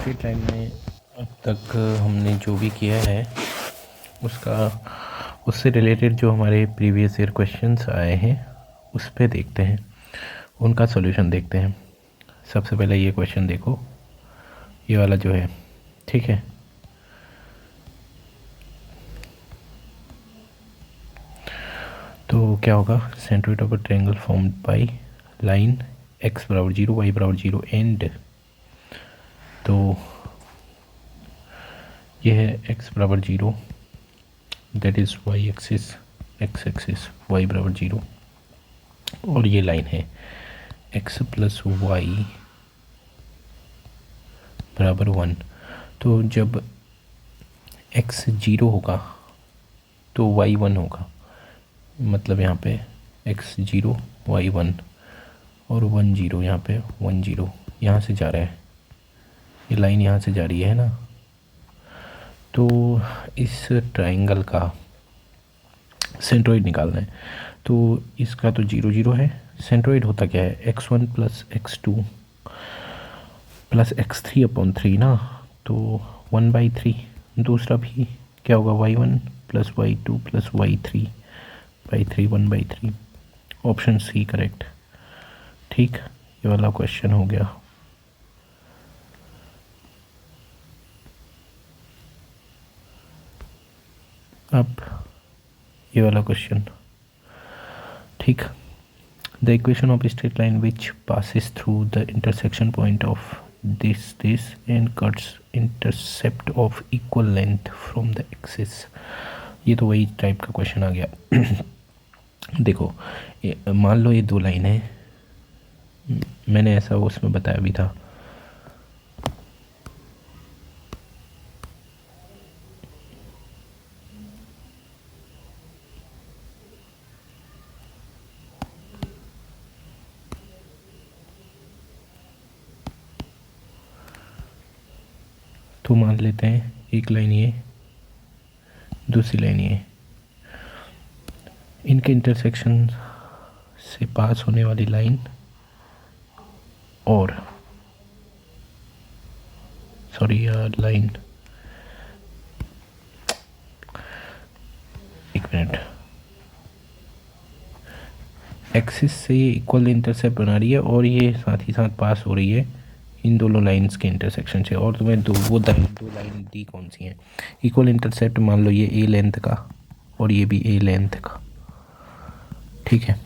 Straight line में अब तक हमने जो भी किया है उससे रिलेटेड जो हमारे प्रीवियस ईयर क्वेश्चंस आए हैं उस पे देखते हैं, उनका सॉल्यूशन देखते हैं। सबसे पहले ये क्वेश्चन देखो, ये वाला जो है, ठीक है। तो क्या होगा, centroid of a triangle formed by line x बराबर 0 y बराबर 0 एंड, तो ये है x बराबर 0, that is y axis, x axis y बराबर 0, और ये लाइन है x प्लस वाई बराबर 1। तो जब x 0 होगा तो y 1 होगा, मतलब यहाँ पे x 0 y 1 और 1 0, यहाँ पे 1 0 यहाँ से जा रहा है, ये लाइन यहाँ से जा रही है ना। तो इस ट्रायंगल का सेंट्रोइड निकालना है, तो इसका तो 0 0 है। सेंट्रोइड होता क्या है, x1 plus x2 plus x3 upon 3 ना, तो 1/3। दूसरा भी क्या होगा, y1 plus y2 plus y3/3, 1/3। Option C correct. ठीक, ये वाला क्वेश्चन हो गया। अब ये वाला क्वेश्चन, ठीक। The equation of straight line which passes through the intersection point of this and cuts intercept of equal length from the axis। ये तो वही टाइप का क्वेश्चन आ गया। देखो, मान लो ये दो लाइन है, मैंने ऐसा उसमें बताया भी था। तो मान लेते हैं एक लाइन ये, दूसरी लाइन ये, इनके इंटरसेक्शन से पास होने वाली लाइन और सॉरी यार, लाइन, एक मिनट, एक्सिस से ये इक्वल इंटरसेप्ट बना रही है और ये साथ ही साथ पास हो रही है इन दोनों लाइंस के इंटरसेक्शन से। और तुम्हें दो लाइन दी कौन सी हैं, इक्वल इंटरसेप्ट, मान लो ये ए लेंथ का और ये भी ए लेंथ का, ठीक है।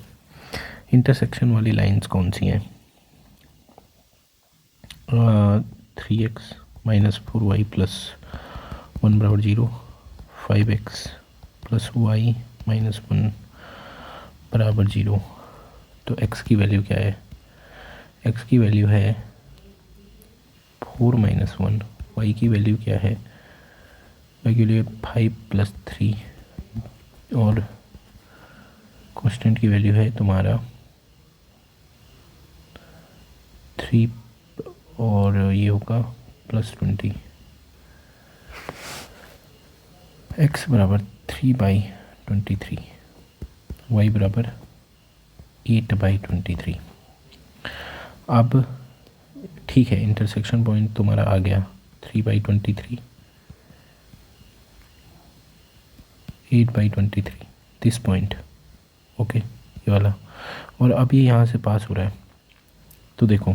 इंटरसेक्शन वाली लाइंस कौन सी हैं, 3x माइनस 4y प्लस 1 बराबर 0, 5x प्लस वाई माइनस 1 बराबर 0। तो x की वैल्यू क्या है, x की वैल्यू है 4 माइनस 1, y की वैल्यू क्या है, y की वैल्यू 5 प्लस 3, और कांस्टेंट की वैल्यू है तुम्हारा 3, और ये होगा प्लस 20। x बराबर 3/23, y बराबर 8/23। अब ठीक है, इंटरसेक्शन पॉइंट तुम्हारा आ गया 3/23, 8/23, दिस पॉइंट, ओके, ये वाला। और अब ये यहाँ से पास हो रहा है, तो देखो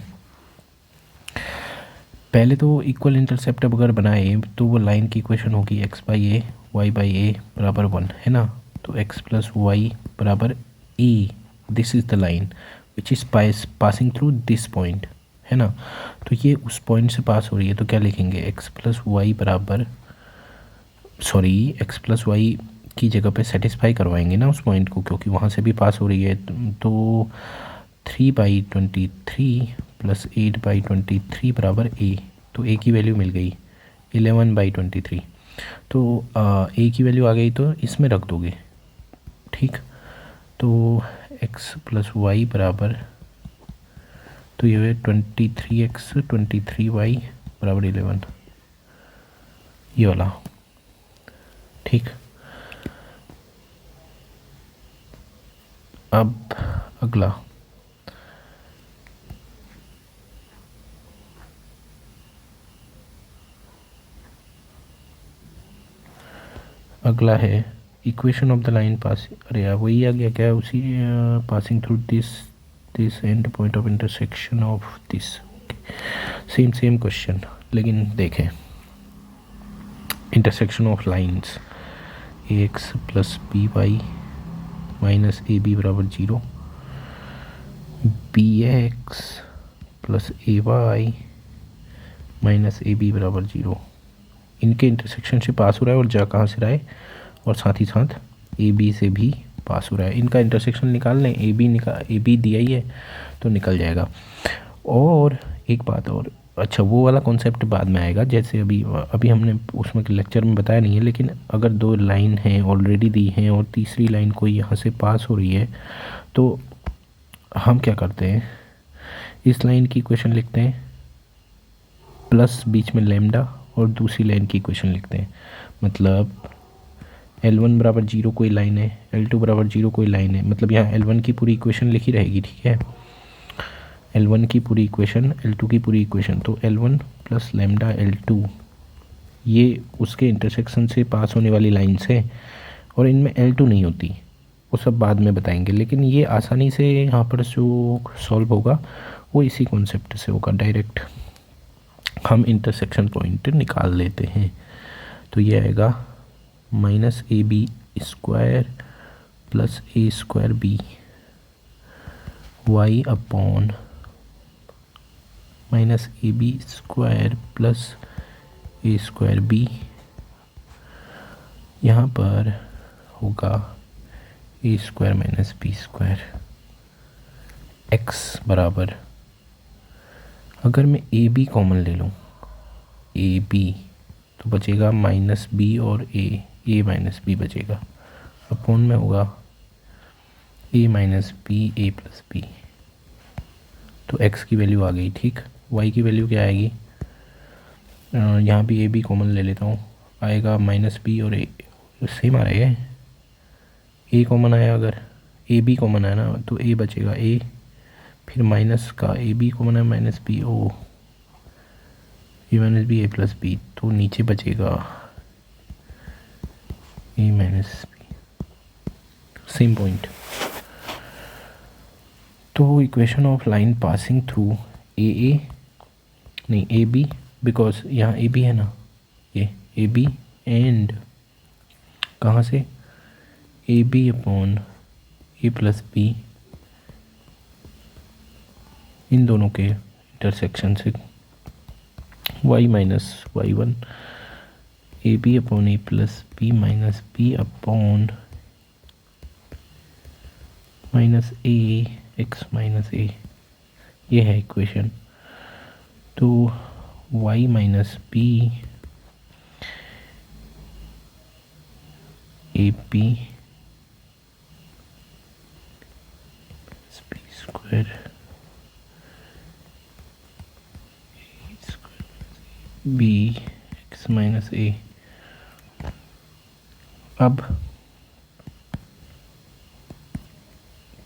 पहले तो इक्वल इंटरसेप्ट अगर बनाए तो वो लाइन की इक्वेशन होगी x/a y/a बराबर 1, है ना। तो x प्लस वाई बराबर a, this is the line which is passing through this point, है ना। तो ये उस पॉइंट से पास हो रही है, तो क्या लिखेंगे, x प्लस वाई बराबर, सॉरी, x प्लस वाई की जगह पे सेटिस्फाई करवाएंगे ना उस पॉइंट को, क्योंकि वहाँ से भी पास हो रही है। तो 3/23 प्लस 8/23 बराबर a, तो a की वैल्यू मिल गई 11/23। तो a की वैल्यू आ गई तो इसमें रख दोगे, ठीक। तो x प्लस वाई बराबर, तो ये है 23x 23y बराबर 11, ये वाला, ठीक। अब अगला, अगला है equation of the line pass, अरे यार वही आ गया क्या, उसी passing through this and point of intersection of this, same question, लेकिन देखें intersection of lines A x plus B Y minus A B बराबर 0, B X plus A Y minus A B बराबर 0, इनके इंटरसेक्शन से पास हो रहा है और जा कहाँ से रहा है, और साथ ही साथ ए बी से भी पास हो रहा है। इनका इंटरसेक्शन निकाल लें, ए बी दिया ही है तो निकल जाएगा। और एक बात और, अच्छा वो वाला कॉन्सेप्ट बाद में आएगा, जैसे अभी हमने उसमें लेक्चर में बताया नहीं है, लेकिन अगर दो लाइन हैं ऑलरेडी दी हैं और तीसरी लाइन कोई यहाँ से पास हो रही है तो हम क्या करते हैं, इस लाइन की इक्वेशन लिखते हैं प्लस बीच में लैम्डा और दूसरी लाइन की इक्वेशन लिखते हैं। मतलब L1 बराबर 0 कोई लाइन है, L2 बराबर 0 कोई लाइन है, मतलब यहाँ L1 की पूरी इक्वेशन लिखी रहेगी, ठीक है, L1 की पूरी इक्वेशन, L2 की पूरी इक्वेशन, तो L1 प्लस लैम्डा L2 ये उसके इंटरसेक्शन से पास होने वाली लाइन्स हैं, और इनमें L2 नहीं होती, वो सब बाद में बताएंगे, लेकिन ये आसानी से यहाँ पर जो सॉल्व होगा वो इसी कॉन्सेप्ट से होगा, डायरेक्ट हम इंटरसेक्शन पॉइंट निकाल लेते हैं। तो ये आएगा minus A b square plus a square b y upon minus A b square plus a square b, यहाँ पर होगा a square minus b square, x बराबर, अगर मैं ए बी कॉमन ले लूँ, ए बी तो बचेगा माइनस बी और ए माइनस बी बचेगा, अपॉन में होगा ए माइनस बी ए प्लस बी, तो एक्स की वैल्यू आ गई, ठीक। वाई की वैल्यू क्या आएगी, यहाँ भी ए बी कॉमन ले लेता हूँ, आएगा माइनस बी और ए, सेम आ रहा है, ए कॉमन आया, अगर ए बी कॉमन आया ना तो ए बचेगा ए, फिर माइनस का ए बी कॉमन है माइनस बी, ओ ए माइनस बी ए प्लस बी, तो नीचे बचेगा a minus B, same point. तो equation of line passing through a नहीं ए बी, बिकॉज यहाँ ए बी है ना, ये ए बी एंड कहाँ से a b upon a plus b, इन दोनों के इंटरसेक्शन से y minus y one a b upon a plus b minus b upon minus a x minus a, ये है इक्वेशन। तो y minus b a b square b x minus a, अब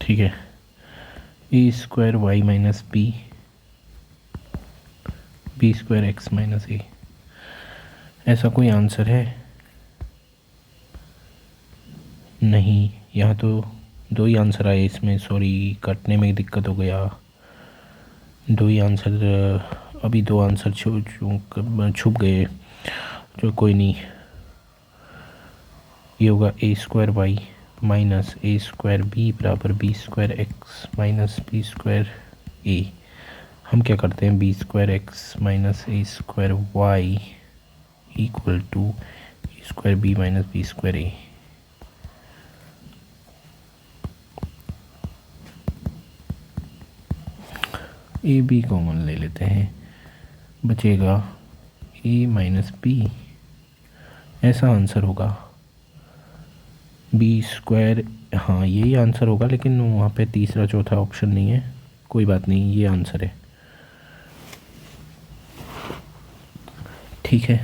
ठीक है, a square y minus b square x minus a, ऐसा कोई answer है नहीं, यहाँ तो दो ही आंसर आए इसमें, सॉरी कटने में दिक्कत हो गया, दो ही आंसर, अभी दो आंसर छुप गए, जो कोई नहीं, ये होगा a square y minus a square b बराबर b square x minus b square a, हम क्या करते हैं, b square x minus a square y equal to a square b minus b square a, a b common ले लेते हैं, बचेगा a minus b, ऐसा आंसर होगा, बी स्क्वायर, हाँ यही आंसर होगा, लेकिन वहाँ पे तीसरा चौथा ऑप्शन नहीं है, कोई बात नहीं, ये आंसर है, ठीक है।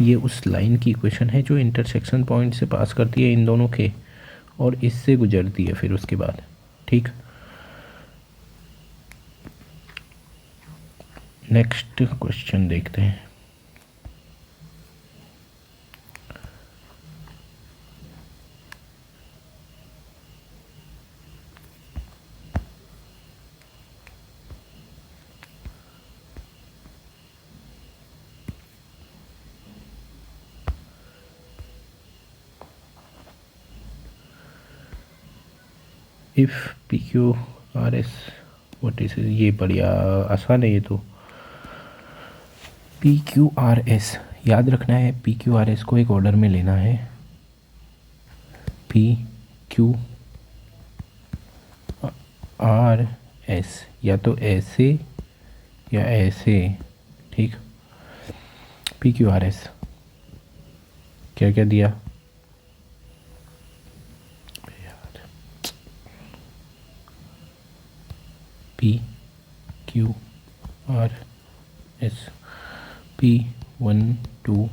ये उस लाइन की इक्वेशन है जो इंटरसेक्शन पॉइंट से पास करती है इन दोनों के, और इससे गुजरती है फिर उसके बाद, ठीक। नेक्स्ट क्वेश्चन देखते हैं। If P Q R S what is, ये बढ़िया आसान है ये तो। पी क्यू आर एस याद रखना है, पी क्यू आर एस को एक ऑर्डर में लेना है। पी क्यू आर एस या तो ऐसे या ऐसे, ठीक। पी क्यू आर एस क्या क्या दिया, P Q R S P 1 2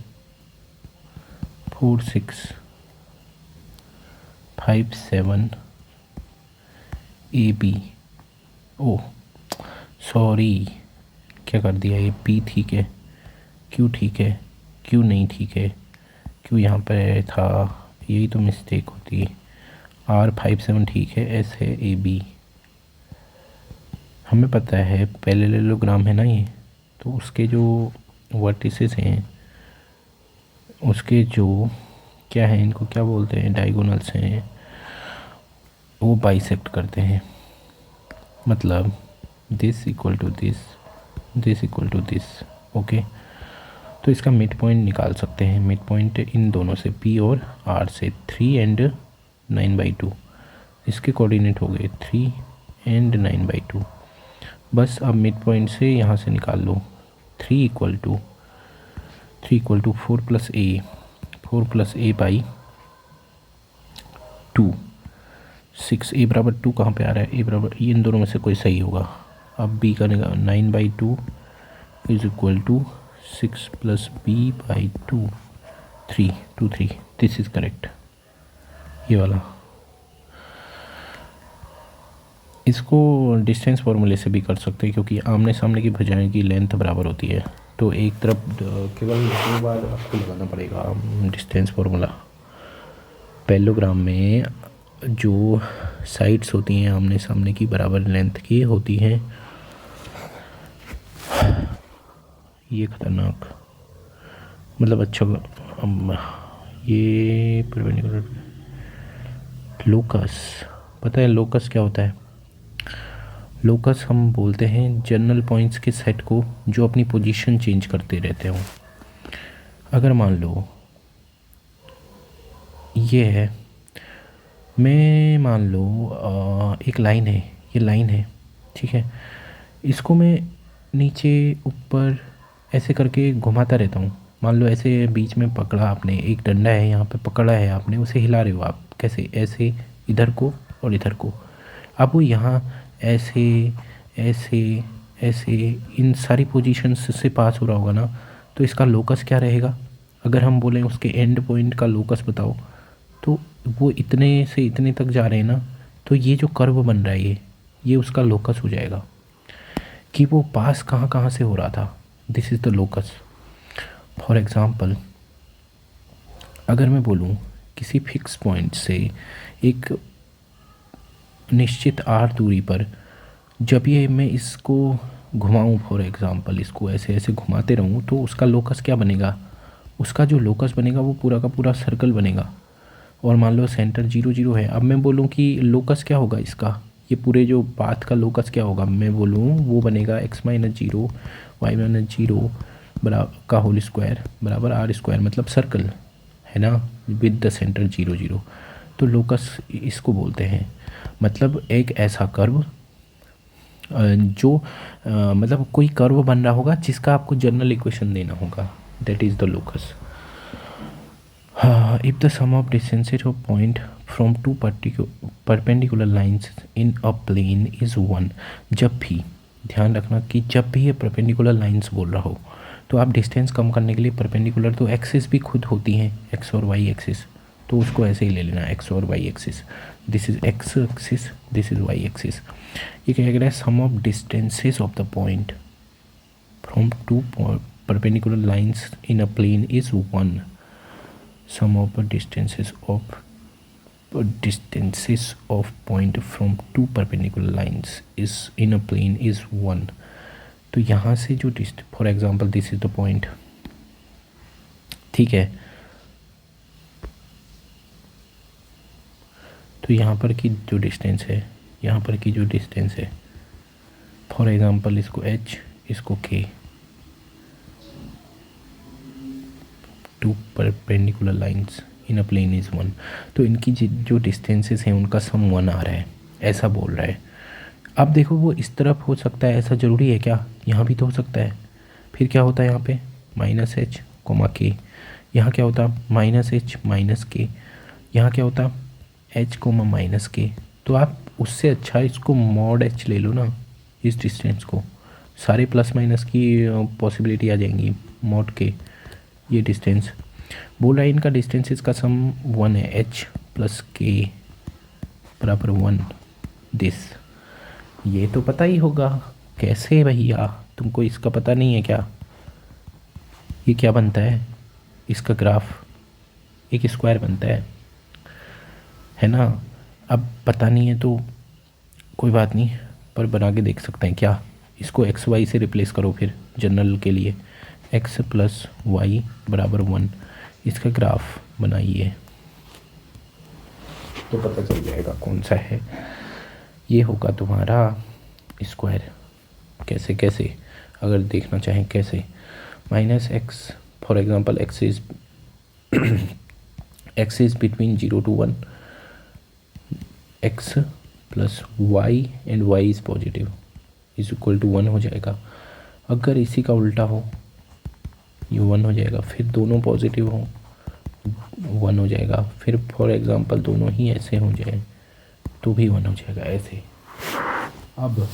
4 6 5 7 A B. Oh sorry, क्या कर दिया, ये पी ठीक है, क्यू ठीक है, क्यू नहीं ठीक है, क्यू यहाँ पर था, यही तो मिस्टेक होती है। आर 5 7 ठीक है, एस है, ए बी हमें पता है, पैरेललोग्राम है ना ये, तो उसके जो वर्टिसेस हैं, उसके जो क्या है, इनको क्या बोलते हैं, डायगोनल्स हैं, वो बाइसेक्ट करते हैं। मतलब this equal to this, this equal to this, okay. तो इसका मिड पॉइंट निकाल सकते हैं। मिड पॉइंट इन दोनों से, पी और आर से, 3 एंड 9/2 इसके कोऑर्डिनेट हो गए, 3 एंड 9/2। बस अब मिड पॉइंट से यहाँ से निकाल लो, 3 equal to 4 plus a, 4 plus a by 2, 6 a बराबर 2 कहाँ पे आ रहा है, ए बराबर, ये इन दोनों में से कोई सही होगा। अब बी का 9/2 is equal to 6 plus b by 2, 3 this is correct, ये वाला। इसको डिस्टेंस फार्मूले से भी कर सकते हैं, क्योंकि आमने सामने की भुजाएं की लेंथ बराबर होती है, तो एक तरफ केवल 2 बार आपको लगाना पड़ेगा डिस्टेंस फार्मूला। पैरेललोग्राम में जो साइड्स होती हैं आमने सामने की बराबर लेंथ की होती हैं, ये खतरनाक, मतलब अच्छा, ये परपेंडिकुलर लोकस, पता है लोकस क्या होता है? लोकस हम बोलते हैं जनरल पॉइंट्स के सेट को जो अपनी पोजीशन चेंज करते रहते हो। अगर मान लो ये है, मैं मान लो एक लाइन है, ये लाइन है, ठीक है, इसको मैं नीचे ऊपर ऐसे करके घुमाता रहता हूँ। मान लो ऐसे बीच में पकड़ा आपने, एक डंडा है यहाँ पे पकड़ा है आपने, उसे हिला रहे हो आप, कैसे, ऐसे इधर को और इधर को। अब वो यहाँ ऐसे ऐसे ऐसे इन सारी पोजीशंस से पास हो रहा होगा ना, तो इसका लोकस क्या रहेगा? अगर हम बोलें उसके एंड पॉइंट का लोकस बताओ, तो वो इतने से इतने तक जा रहे हैं ना, तो ये जो कर्व बन रहा है ये उसका लोकस हो जाएगा, कि वो पास कहाँ कहाँ से हो रहा था। This is the locus. For example, अगर मैं बोलूँ किसी फिक्स पॉइंट से एक निश्चित आर दूरी पर जब ये मैं इसको घुमाऊँ, फॉर एग्ज़ाम्पल इसको ऐसे ऐसे घुमाते रहूँ, तो उसका लोकस क्या बनेगा? उसका जो लोकस बनेगा वो पूरा का पूरा सर्कल बनेगा। और मान लो सेंटर 0 0 है, अब मैं बोलूँ कि लोकस क्या होगा इसका, ये पूरे जो पाथ का लोकस क्या होगा, मैं बोलूँ वो बनेगा x-0 y-0 बराबर का होल स्क्वायर बराबर आर स्क्वायर, मतलब सर्कल है ना, विद द सेंटर 0 0। तो लोकस इसको बोलते हैं, मतलब एक ऐसा कर्व जो मतलब कोई कर्व बन रहा होगा जिसका आपको जनरल इक्वेशन देना होगा, that is the locus. If the sum of distances of point from two perpendicular lines in a plane is 1, जब भी ध्यान रखना कि जब भी ये परपेंडिकुलर लाइंस बोल रहा हो, तो आप डिस्टेंस कम करने के लिए परपेंडिकुलर तो एक्सिस भी खुद होती हैं, एक्स और वाई एक्सिस, तो उसको ऐसे ही ले लेना, एक्स और y axis, this is x axis, this is y axis. ये क्या कह रहा है, sum of distances of the point from two perpendicular lines in a plane is 1। Sum of the distances of point from two perpendicular lines is in a plane is 1। तो यहाँ से जो for example this is the point, ठीक है, तो तो यहाँ पर की जो डिस्टेंस है, यहाँ पर की जो डिस्टेंस है, फॉर एग्जांपल इसको h, इसको k, two perpendicular lines in a plane is 1, तो इनकी जो डिस्टेंसेस हैं उनका सम 1 आ रहा है, ऐसा बोल रहा है। अब देखो वो इस तरफ हो सकता है, ऐसा ज़रूरी है क्या? यहाँ भी तो हो सकता है। फिर क्या होता है यहाँ पे -h, k, यहाँ क्या होता -h -k, यहाँ क्या होता h, -k। तो आप उससे अच्छा इसको मॉड h ले लो ना, इस डिस्टेंस को, सारे प्लस माइनस की पॉसिबिलिटी आ जाएंगी। मॉड के ये डिस्टेंस बोल रहा है, इनका डिस्टेंस इसका सम 1 है, h + k बराबर 1 दिस। ये तो पता ही होगा कैसे भैया, तुमको इसका पता नहीं है क्या? ये क्या बनता है, इसका ग्राफ एक स्क्वायर बनता है ना। अब पता नहीं है तो कोई बात नहीं, पर बना के देख सकते हैं क्या? इसको एक्स वाई से रिप्लेस करो फिर जनरल के लिए, x + y = 1, इसका ग्राफ बनाइए तो पता चल जाएगा कौन सा है। ये होगा तुम्हारा स्क्वायर। कैसे कैसे अगर देखना चाहें कैसे, -x, for example x is between 0 to 1, x + y and y is positive = 1 हो जाएगा। अगर इसी का उल्टा हो, ये 1 हो जाएगा, फिर दोनों पॉजिटिव हो 1 हो जाएगा, फिर फॉर एग्जांपल दोनों ही ऐसे हो जाए तो भी 1 हो जाएगा, ऐसे। अब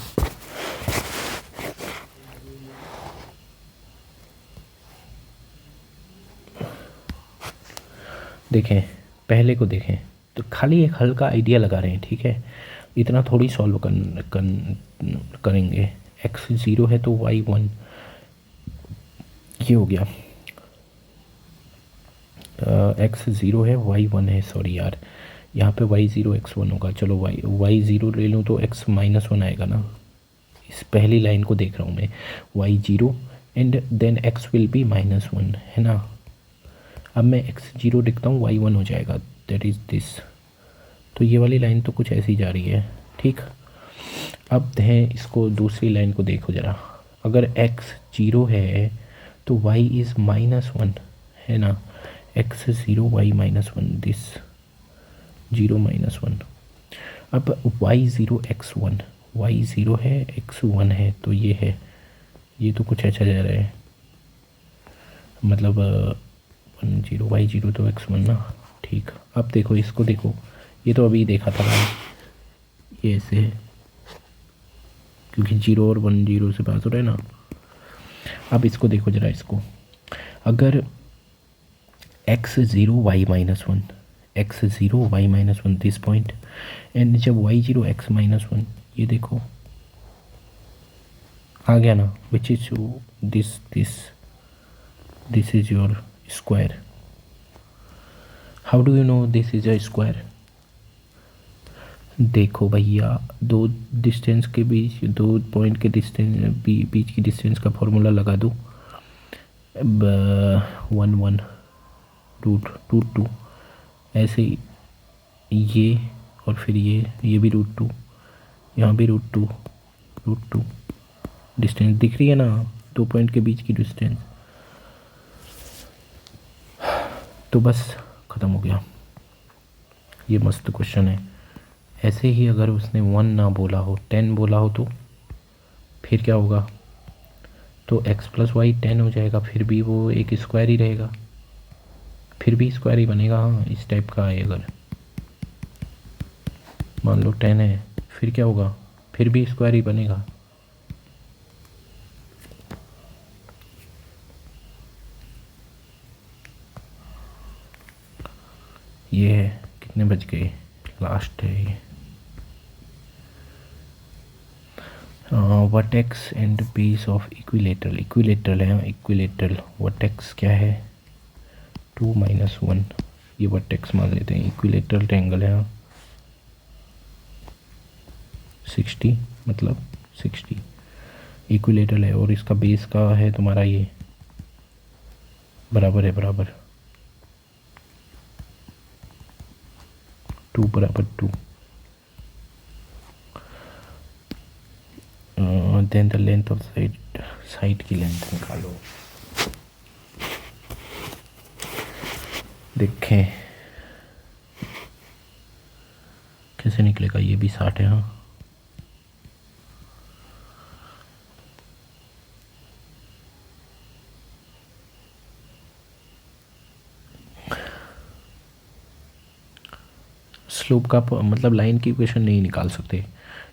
देखें, पहले को देखें तो खाली एक हल्का आइडिया लगा रहे हैं, ठीक है, इतना थोड़ी सॉल्व करेंगे। x 0 है तो y 1, ये हो गया। x 0 है y 1 है, सॉरी यार, यहाँ पे y 0 x 1 होगा। चलो y 0 ले लूँ तो x -1 आएगा ना, इस पहली लाइन को देख रहा हूँ मैं, y 0 and then x will be -1, है ना। अब मैं x 0 लिखता हूँ, y 1 हो जाएगा, दैट इज़ दिस। तो ये वाली लाइन तो कुछ ऐसी जा रही है, ठीक। अब है इसको, दूसरी लाइन को देखो ज़रा, अगर x 0 है तो y इज़ -1, है ना, x 0 y -1, दिस 0 -1। अब y 0 x 1, y 0 है x 1 है, तो ये है, ये तो कुछ ऐसा जा रहा है, मतलब 1 0 y 0 तो x 1 ना, ठीक। अब देखो इसको, देखो ये तो अभी देखा था भाई, ये ऐसे है क्योंकि 0 और 1 0 से पास हो रहा है ना। अब इसको देखो ज़रा, इसको अगर x 0 y -1, x 0 y -1 this point, and जब y 0 x -1, ये देखो आ गया ना, which is this is your square. How do you know this is a square? देखो भैया, दो डिस्टेंस के बीच, दो पॉइंट के डिस्टेंस बीच की डिस्टेंस का फॉर्मूला लगा दो, 1 1 √2, ऐसे ही ये, और फिर ये भी √2, यहाँ भी √2 डिस्टेंस दिख रही है ना, दो पॉइंट के बीच की डिस्टेंस। तो बस ख़त्म हो गया, ये मस्त क्वेश्चन है। ऐसे ही अगर उसने 1 ना बोला हो, 10 बोला हो तो फिर क्या होगा? तो x + y 10 हो जाएगा, फिर भी वो एक स्क्वायर ही रहेगा, फिर भी स्क्वायर ही बनेगा। हाँ, इस टाइप का है, अगर मान लो 10 है, फिर क्या होगा? फिर भी स्क्वायर ही बनेगा। ये है, कितने बज गए? लास्ट है ये। Vertex and base of equilateral, equilateral है, इक्विलेटरल वर्टेक्स क्या है? 2 - 1, ये वर्टेक्स मान लेते हैं। इक्विलेटरल ट्रायंगल है 60, मतलब 60 इक्विलेटरल है, और इसका बेस का है तुम्हारा ये बराबर है, बराबर 2 = 2। Then the length of side की लेंथ निकालो। देखें कैसे निकलेगा, ये भी 60 है। हाँ स्लोप का मतलब लाइन की इक्वेशन नहीं निकाल सकते,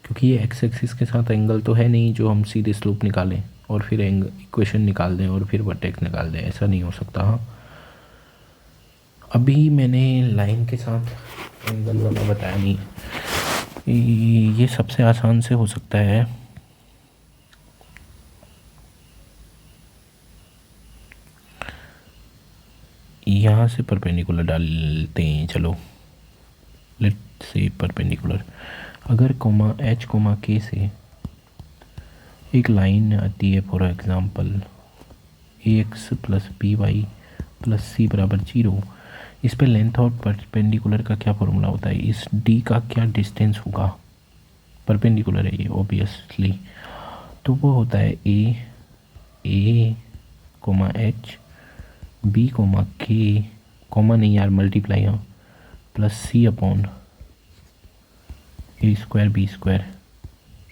क्योंकि ये एक्स एक्सिस के साथ एंगल तो है नहीं जो हम सीधे स्लोप निकालें और फिर इक्वेशन निकाल दें और फिर वर्टेक्स निकाल दें, ऐसा नहीं हो सकता। हाँ अभी मैंने लाइन के साथ एंगल वाला बताया नहीं, ये सबसे आसान से हो सकता है। यहाँ से परपेंडिकुलर डालते हैं, चलो लेट से परपेंडिकुलर। अगर कोमा एच कोमा के से एक लाइन आती है, for example a x plus B y plus c बराबर 0, इस पे लेंथ और परपेंडिकुलर का क्या फॉर्मूला होता है, इस डी का क्या डिस्टेंस होगा, परपेंडिकुलर है ये ऑब्वियसली, तो वो होता है a comma h b comma k comma नहीं यार मल्टीप्लाई, हाँ plus c upon a square b square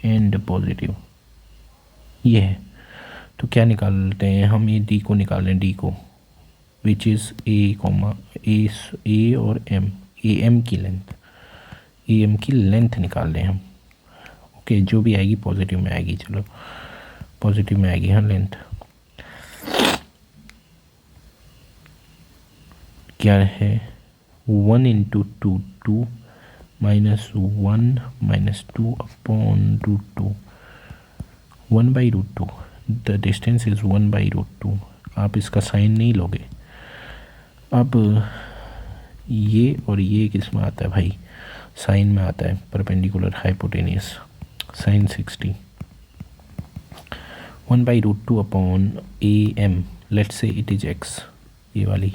and positive, ये है। तो क्या निकालते हैं हम, ये डी को निकाल लें, डी को विच इज़ ए कोमा ए और एम, ए एम की लेंथ निकाल लें हम। ओके जो भी आएगी पॉजिटिव में आएगी, चलो पॉजिटिव में आएगी हाँ लेंथ। क्या है 1 into 2 -1 -2 upon √2, 1/√2, the distance is 1/√2। आप इसका साइन नहीं लोगे। अब ये और ये किस में आता है भाई, साइन में आता है, perpendicular hypotenuse sine 60, 1/√2 upon a m, let's say it is x, ये वाली।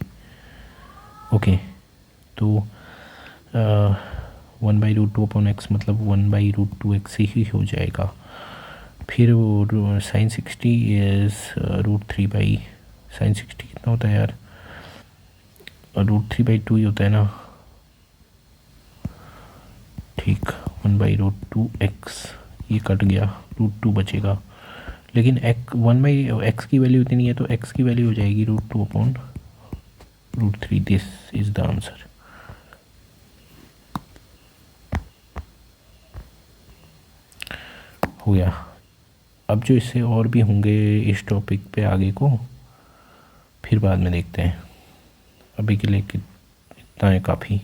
ओके तो 1/√2 अपॉन एक्स मतलब 1/√2 एक्स ही हो जाएगा। फिर वो साइन 60 इज़ √3 साइन 60 कितना होता है यार, √3/2 ही होता है ना, ठीक 1/√2 एक्स, ये कट गया, √2 बचेगा, लेकिन 1/x की वैल्यू इतनी है तो x की वैल्यू हो जाएगी √2 upon √3। This is the answer. हो गया। अब जो इससे और भी होंगे इस टॉपिक पे आगे को फिर बाद में देखते हैं, अभी के लिए इतना है काफ़ी।